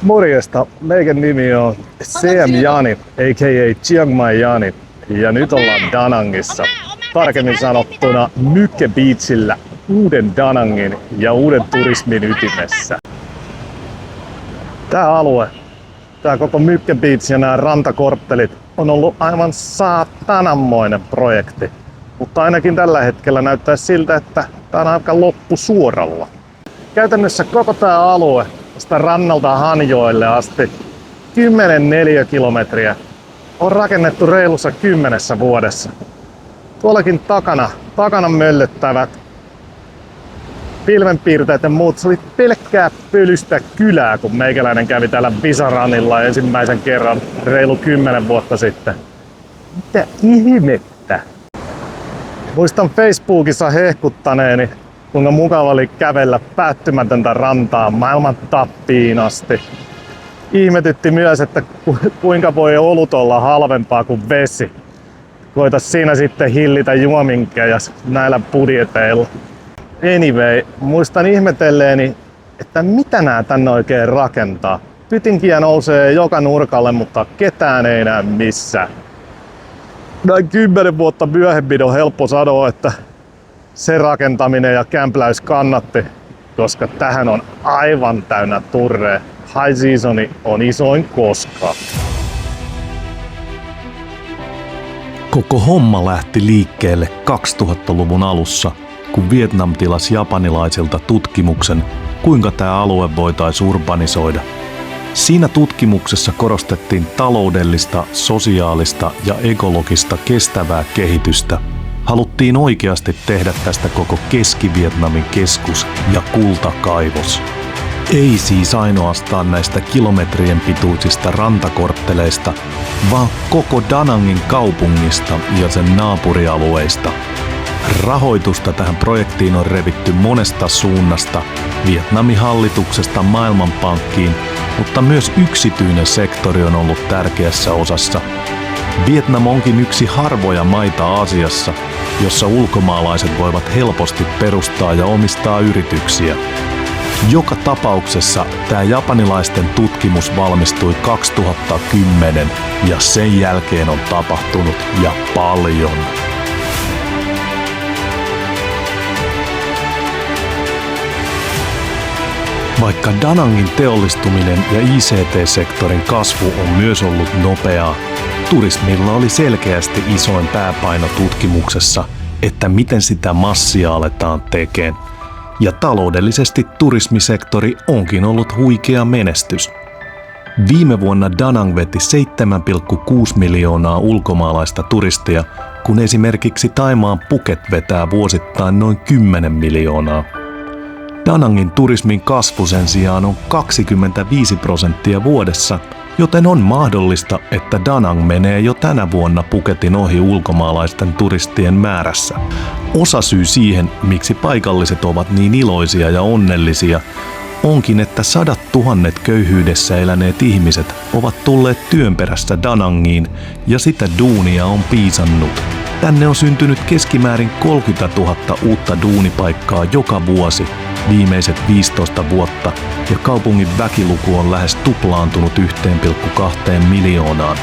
Morjesta, meikän nimi on CM Jani, a.k.a. Chiang Mai Jani. Ja nyt ollaan Danangissa. Tarkemmin sanottuna Mykke Beachillä, uuden Danangin ja uuden turismin ytimessä. Tää alue, tää koko Mykke Beach ja nämä rantakorttelit on ollut aivan saatananmoinen projekti. Mutta ainakin tällä hetkellä näyttää siltä, että tää on aika loppusuoralla. Käytännössä koko tää alue, sitä rannalta Hanjoelle asti, 10 neliökilometriä, on rakennettu reilussa 10 vuodessa. Tuollakin takana möllöttävät pilvenpiirteet ja muut, se oli pelkkää pölystä kylää, kun meikäläinen kävi täällä Visaranilla ensimmäisen kerran reilu 10 vuotta sitten. Mitä ihmettä? Muistan Facebookissa hehkuttaneeni, kuinka mukava oli kävellä päättymätöntä rantaa maailman tappiin asti. Ihmetytti myös, että kuinka voi olut olla halvempaa kuin vesi. Koita siinä sitten hillitä juominkeja näillä budjeteilla. Anyway, muistan ihmetelleeni, että mitä nää tänne oikein rakentaa. Pytinkiä nousee joka nurkalle, mutta ketään ei näy missään. Näin 10 vuotta myöhemmin on helppo sanoa, että se rakentaminen ja kämpläys kannatti, koska tähän on aivan täynnä turrea. High seasoni on isoin koskaan. Koko homma lähti liikkeelle 2000-luvun alussa, kun Vietnam tilasi japanilaisilta tutkimuksen, kuinka tämä alue voitaisiin urbanisoida. Siinä tutkimuksessa korostettiin taloudellista, sosiaalista ja ekologista kestävää kehitystä. Haluttiin oikeasti tehdä tästä koko Keski-Vietnamin keskus ja kultakaivos. Ei siis ainoastaan näistä kilometrien pituisista rantakortteleista, vaan koko Danangin kaupungista ja sen naapurialueista. Rahoitusta tähän projektiin on revitty monesta suunnasta, Vietnamin hallituksesta Maailmanpankkiin, mutta myös yksityinen sektori on ollut tärkeässä osassa. Vietnam onkin yksi harvoja maita Aasiassa, jossa ulkomaalaiset voivat helposti perustaa ja omistaa yrityksiä. Joka tapauksessa tämä japanilaisten tutkimus valmistui 2010 ja sen jälkeen on tapahtunut ja paljon. Vaikka Danangin teollistuminen ja ICT-sektorin kasvu on myös ollut nopeaa, turismilla oli selkeästi isoin pääpaino tutkimuksessa, että miten sitä massia aletaan tekemään. Ja taloudellisesti turismisektori onkin ollut huikea menestys. Viime vuonna Danang veti 7,6 miljoonaa ulkomaalaista turistia, kun esimerkiksi Thaimaan Phuket vetää vuosittain noin 10 miljoonaa. Danangin turismin kasvu sen sijaan on 25% vuodessa, joten on mahdollista, että Danang menee jo tänä vuonna Phuketin ohi ulkomaalaisten turistien määrässä. Osasyy siihen, miksi paikalliset ovat niin iloisia ja onnellisia, onkin, että 100 000 köyhyydessä eläneet ihmiset ovat tulleet työn perässä Danangiin ja sitä duunia on piisannut. Tänne on syntynyt keskimäärin 30 000 uutta duunipaikkaa joka vuosi viimeiset 15 vuotta ja kaupungin väkiluku on lähes tuplaantunut 1,2 miljoonaan.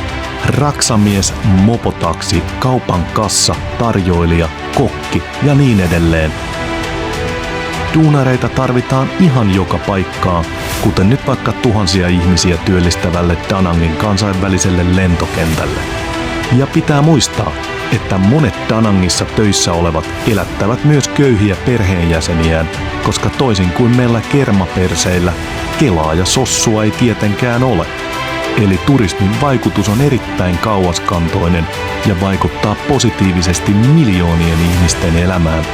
Raksamies, mopotaksi, kaupan kassa, tarjoilija, kokki ja niin edelleen. Duunareita tarvitaan ihan joka paikkaan, kuten nyt vaikka tuhansia ihmisiä työllistävälle Danangin kansainväliselle lentokentälle. Ja pitää muistaa, että monet Danangissa töissä olevat elättävät myös köyhiä perheenjäseniään, koska toisin kuin meillä kermaperseillä, kelaa ja sossua ei tietenkään ole. Eli turismin vaikutus on erittäin kauaskantoinen ja vaikuttaa positiivisesti miljoonien ihmisten elämään.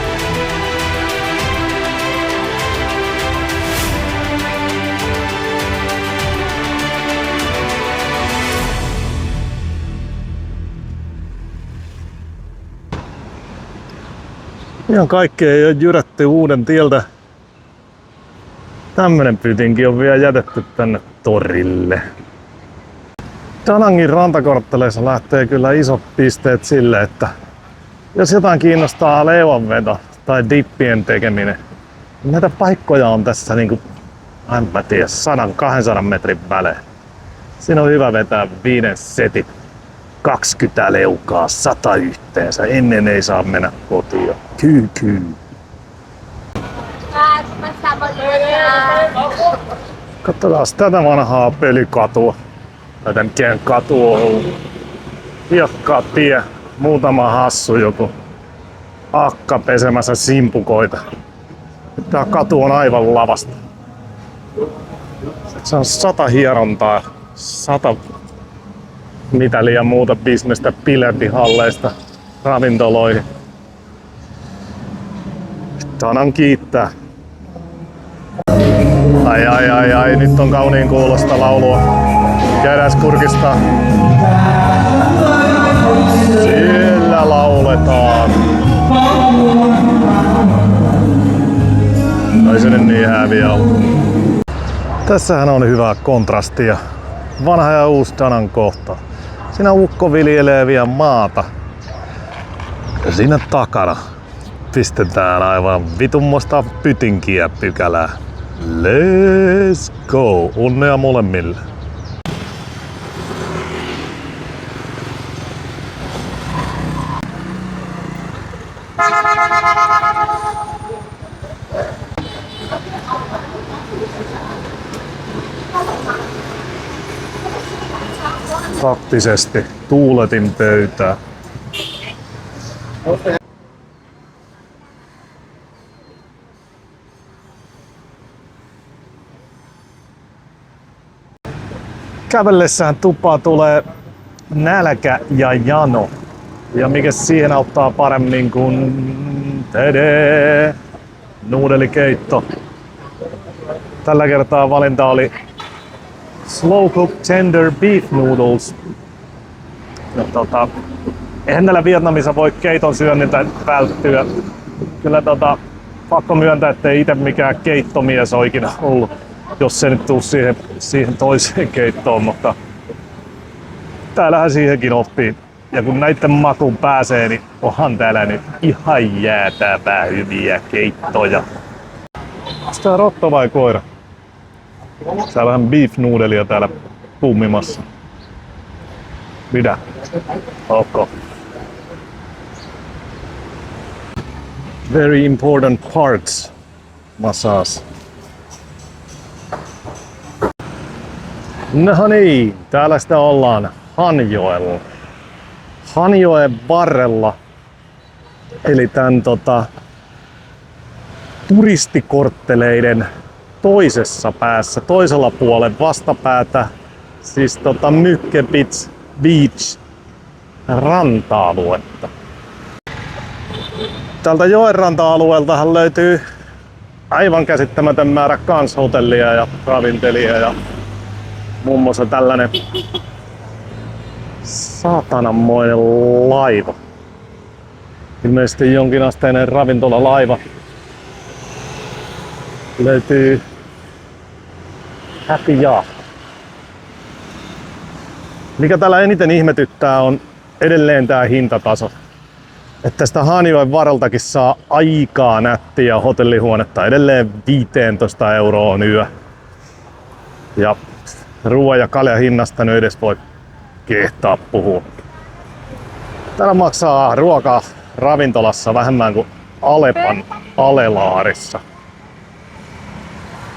Ihan kaikkea ei ole jyrätty uuden tieltä. Tämmönen pytinki on vielä jätetty tänne torille. Danangin rantakortteleissa lähtee kyllä isot pisteet sille, että jos jotain kiinnostaa leuanveto tai dippien tekeminen, näitä paikkoja on tässä niinku en mä tiedä, 100-200 metrin välein. Siinä on hyvä vetää 5 setit, 20 leukaa, 100 yhteensä. Ennen ei saa mennä kotiin. Kyy. Katsotaan tätä vanhaa pölykatua. Tätä mikään katu on ollut. Hiekkaa tie, muutama hassu joku akka pesemässä simpukoita. Tää katu on aivan lavasta. Se on 100 hierontaa, 100 mitä liian muuta bisnestä bilettihalleista ravintoloihin. Tanan kiittää. Ai, nyt on kauniin kuulosta laulua. Käydään kurkistaa. Siellä lauletaan. Ei se nyt niin häviä ollut. Tässähän on hyvää kontrastia. Vanha ja uusi Danan kohta. Siinä ukko viljelee vielä maata. Ja siinä takana pistetään aivan vitummosta pytinkiä pykälää. Let's go! Onnea molemmille! Taktisesti tuuletin pöytää. Kävellessähän tupaan tulee nälkä ja jano. Ja mikä siihen auttaa paremmin kuin nuudelikeitto. Tällä kertaa valinta oli slow cooked tender beef noodles. Ja eihän näillä Vietnamissa voi keiton syönniltä välttyä. Kyllä pakko myöntää, ettei itse mikään keittomies ole ikinä ollut, jos se nyt tuu siihen toiseen keittoon, mutta täällähän siihenkin oppii. Ja kun näitten makuun pääsee, niin onhan täällä nyt ihan jäätävää hyviä keittoja. Onko tää rotta vai koira? Täällä on beef nuudelia täällä pummimassa. Mitä? Okay. Very important parts. Massage. No niin, täällä sitä ollaan Hanjoella. Hanjoen varrella. Eli tän turistikortteleiden toisessa päässä, toisella puolen vastapäätä. Siis Mykkepits Beach ranta-aluetta. Tältä joen ranta-alueeltahan löytyy aivan käsittämätön määrä kans hotellia ja ravintelia ja muun muassa tällainen saatananmoinen laiva. Ilmeisesti jonkinasteinen ravintolalaiva. Löytyy Happy Yacht. Mikä täällä eniten ihmetyttää on edelleen tää hintataso. Että tästä Hanjoen varreltakin saa aikaa nättiä hotellihuonetta edelleen 15 € on yö. Ja ruoan ja kaljan hinnasta nyt edes voi kehtaa puhua. Täällä maksaa ruoka ravintolassa vähemmän kuin Alepan Alelaarissa.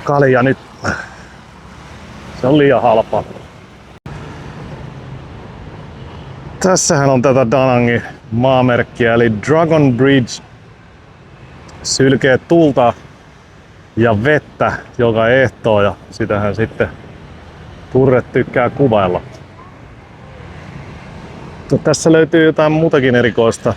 Kalja nyt, se on liian halpaa. Tässähän on tätä Danangin maamerkkiä eli Dragon Bridge. Sylkee tulta ja vettä joka ehtoo ja sitähän sitten turret tykkää kuvailla. Tässä löytyy jotain muutakin erikoista,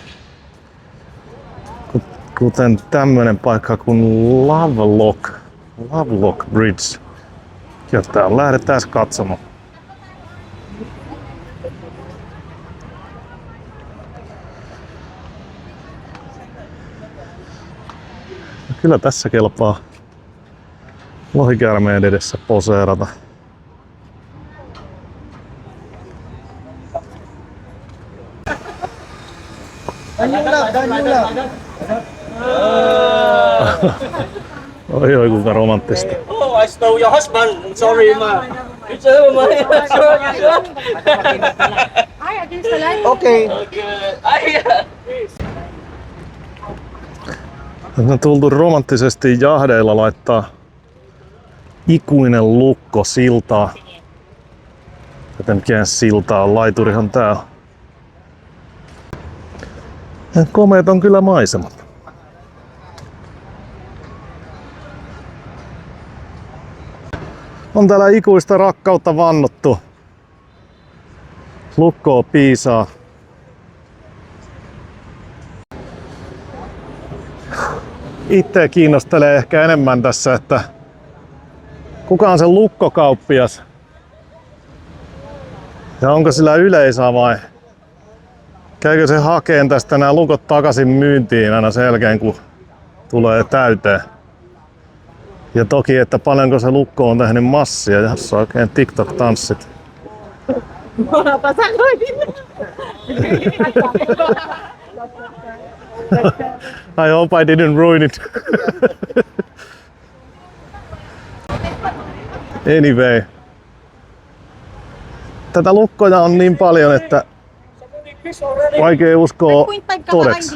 kuten tämmönen paikka kuin Lovelock Bridge, jota lähdetään katsomaan. Kyllä tässä kelpaa lohikäärmeen edessä poseerata. Oi kuinka romanttista. I stole your husband. I'm sorry, ma. You sure, ma? You sure? Okay. On tultu romanttisesti jahdeilla laittaa ikuinen lukko siltaa. Joten mikään silta on, laiturihan tää on. Komeet on kyllä maisemat. On täällä ikuista rakkautta vannottu. Lukkoa piisaa. Itse kiinnostelee ehkä enemmän tässä, että kuka on se lukkokauppias ja onko sillä yleisavain. Käykö se hakeen tästä nämä lukot takaisin myyntiin aina sen jälkeen, kun tulee täyteen. Ja toki, että paljonko se lukko on tehnyt massia, ja se on oikein TikTok-tanssit. I hope I didn't ruin it. Anyway. Tätä lukkoja on niin paljon, että vaikea uskoa todeksi.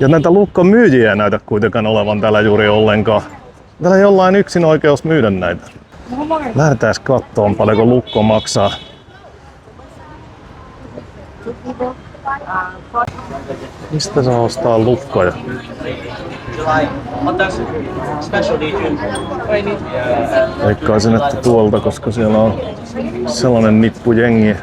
Ja näitä lukkomyyjiä ei näytä kuitenkaan olevan täällä juuri ollenkaan. Täällä ei jollain yksin oikeus myydä näitä. Lähdetään katsomaan paljonko lukko maksaa. Mistä saa ostaa lukkoja? Veikkaisin, että tuolta, koska siellä on sellainen nippu jengiä.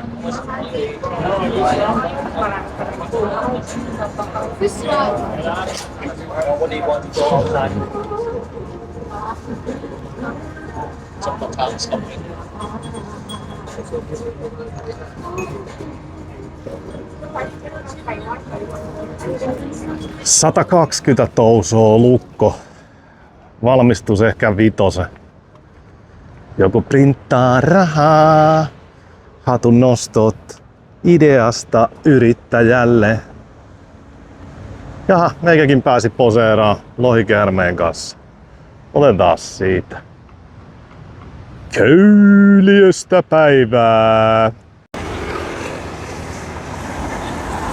$120 tousoo lukko. Valmistus ehkä 5. Joku printtaa rahaa. Hatun nostot ideasta yrittäjälle. Jaha, meikäkin pääsi poseeraan lohikäärmeen kanssa. Otetaan siitä. Köyliöstä päivää!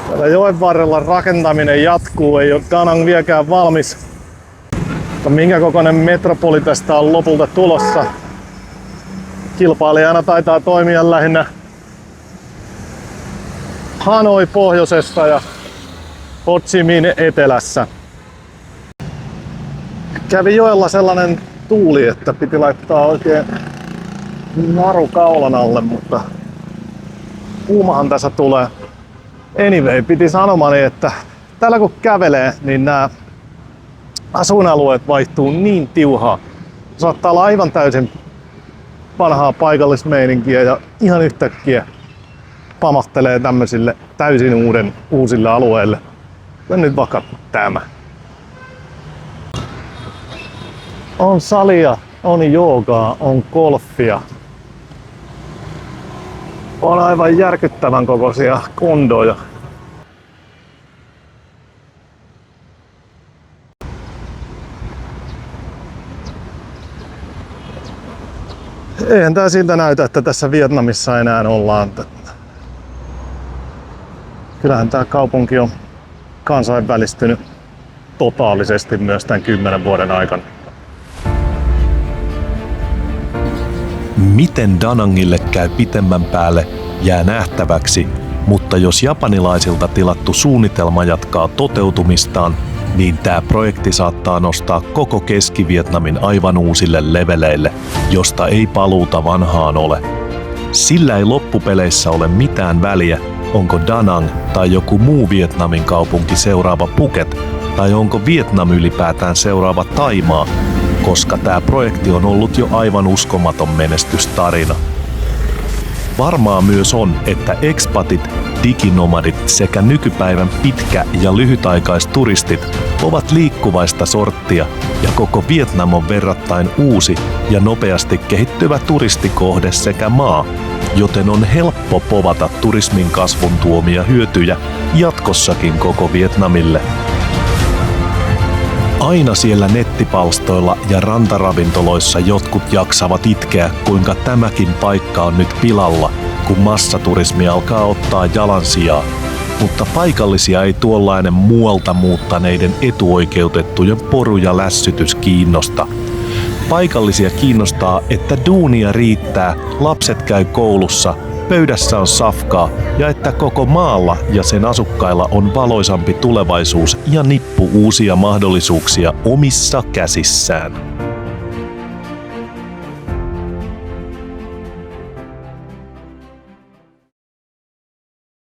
Täällä joen varrella rakentaminen jatkuu, ei ole Da Nang vieläkään valmis. Mutta minkä kokoinen metropoli tästä on lopulta tulossa? Kilpailijana taitaa toimia lähinnä Hanoi pohjoisessa ja Ho Chi Minh etelässä. Kävi joella sellainen tuuli, että piti laittaa oikein naru kaulan alle, mutta kuumahan tässä tulee. Anyway, piti sanomani, että täällä kun kävelee, niin nämä asuinalueet vaihtuu niin tiuhaa. Saattaa olla aivan täysin vanhaa paikallismeininkiä ja ihan yhtäkkiä pamahtelee tämmöisille täysin uusille alueille. Ja nyt vaikka tämä. On salia, on joogaa, on golfia. On aivan järkyttävän kokoisia kondoja. Eihän tää siltä näytä, että tässä Vietnamissa enää ollaan. Kyllähän tää kaupunki on kansainvälistynyt totaalisesti myös tämän 10 vuoden aikana. Miten Da Nangille käy pitemmän päälle, jää nähtäväksi, mutta jos japanilaisilta tilattu suunnitelma jatkaa toteutumistaan, niin tämä projekti saattaa nostaa koko Keski-Vietnamin aivan uusille leveleille, josta ei paluuta vanhaan ole. Sillä ei loppupeleissä ole mitään väliä, onko Da Nang tai joku muu Vietnamin kaupunki seuraava Phuket, tai onko Vietnam ylipäätään seuraava Thaimaa, koska tämä projekti on ollut jo aivan uskomaton menestystarina. Varmaa myös on, että expatit, diginomadit sekä nykypäivän pitkä- ja lyhytaikaisturistit ovat liikkuvaista sorttia ja koko Vietnam on verrattain uusi ja nopeasti kehittyvä turistikohde sekä maa, joten on helppo povata turismin kasvun tuomia hyötyjä jatkossakin koko Vietnamille. Aina siellä nettipalstoilla ja rantaravintoloissa jotkut jaksavat itkeä, kuinka tämäkin paikka on nyt pilalla, kun massaturismi alkaa ottaa jalansijaa. Mutta paikallisia ei tuollainen muualta muuttaneiden etuoikeutettujen poru ja lässytys kiinnosta. Paikallisia kiinnostaa, että duunia riittää, lapset käy koulussa, pöydässä on safkaa ja että koko maalla ja sen asukkailla on valoisampi tulevaisuus ja nippu uusia mahdollisuuksia omissa käsissään.